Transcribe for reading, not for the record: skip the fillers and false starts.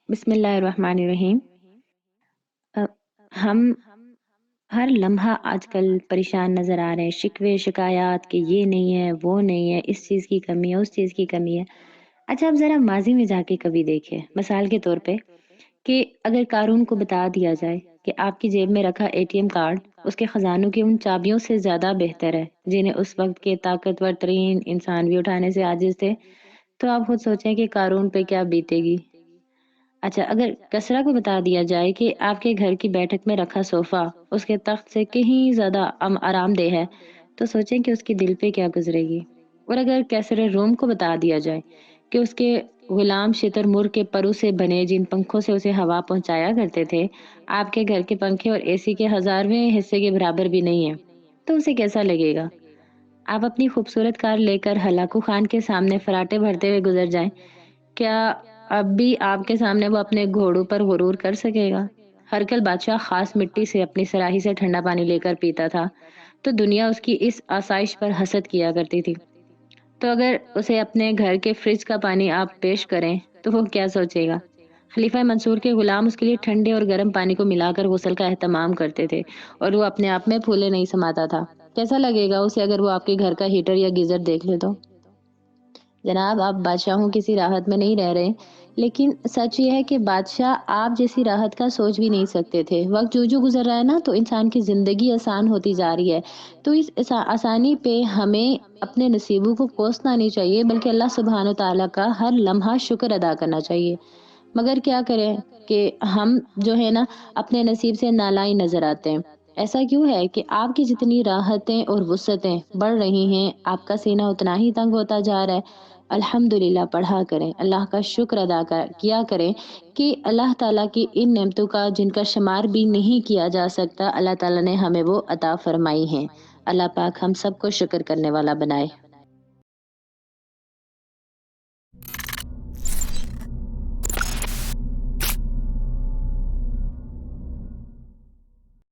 بسم اللہ الرحمن الرحیم۔ آ، ہم ہر لمحہ آج کل پریشان نظر آ رہے ہیں، شکوے شکایات کہ یہ نہیں ہے، وہ نہیں ہے، اس چیز کی کمی ہے، اس چیز کی کمی ہے۔ اچھا، آپ ذرا ماضی میں جا کے کبھی دیکھیں، مثال کے طور پہ کہ اگر قارون کو بتا دیا جائے کہ آپ کی جیب میں رکھا اے ٹی ایم کارڈ اس کے خزانوں کی ان چابیوں سے زیادہ بہتر ہے جنہیں اس وقت کے طاقتور ترین انسان بھی اٹھانے سے عاجز تھے، تو آپ خود سوچیں کہ قارون پہ کیا بیتے گی۔ اچھا، اگر کسرا کو بتا دیا جائے کہ آپ کے گھر کی بیٹھک میں رکھا صوفہ اس کے تخت سے کہیں زیادہ آرام دہ ہے، تو سوچیں کہ اس کے دل پہ کیا گزرے گی۔ اور اگر کیسر روم کو بتا دیا جائے کہ اس کے غلام شتر مر کے پرو سے بنے جن پنکھوں سے اسے ہوا پہنچایا کرتے تھے، آپ کے گھر کے پنکھے اور اے سی کے 1000ویں حصے کے برابر بھی نہیں ہیں، تو اسے کیسا لگے گا؟ آپ اپنی خوبصورت کار لے کر ہلاکو خان کے سامنے فراٹے بھرتے ہوئے گزر جائیں، کیا اب بھی آپ کے سامنے وہ اپنے گھوڑوں پر غرور کر سکے گا؟ ہرکل بادشاہ خاص مٹی سے اپنی سراہی سے ٹھنڈا پانی لے کر پیتا تھا، تو دنیا اس کی اس آسائش پر حسد کیا کرتی تھی۔ تو اگر اسے اپنے گھر کے فریج کا پانی آپ پیش کریں تو وہ کیا سوچے گا؟ خلیفہ منصور کے غلام اس کے لیے ٹھنڈے اور گرم پانی کو ملا کر غسل کا اہتمام کرتے تھے اور وہ اپنے آپ میں پھولے نہیں سماتا تھا۔ کیسا لگے گا اسے اگر وہ آپ کے گھر کا ہیٹر یا گیزر دیکھ لے تو؟ جناب، آپ بادشاہوں کسی راحت میں نہیں رہ رہے، لیکن سچ یہ ہے کہ بادشاہ آپ جیسی راحت کا سوچ بھی نہیں سکتے تھے۔ وقت جو گزر رہا ہے نا، تو انسان کی زندگی آسان ہوتی جا رہی ہے، تو اس آسانی پہ ہمیں اپنے نصیبوں کو کوسنا نہیں چاہیے، بلکہ اللہ سبحانہ و تعالیٰ کا ہر لمحہ شکر ادا کرنا چاہیے۔ مگر کیا کریں کہ ہم جو ہے نا اپنے نصیب سے نالائی نظر آتے ہیں۔ ایسا کیوں ہے کہ آپ کی جتنی راحتیں اور وسعتیں بڑھ رہی ہیں، آپ کا سینہ اتنا ہی تنگ ہوتا جا رہا ہے؟ الحمدللہ پڑھا کریں، اللہ کا شکر ادا کیا کریں کہ اللہ تعالیٰ کی ان نعمتوں کا جن کا شمار بھی نہیں کیا جا سکتا، اللہ تعالیٰ نے ہمیں وہ عطا فرمائی ہیں۔ اللہ پاک ہم سب کو شکر کرنے والا بنائے۔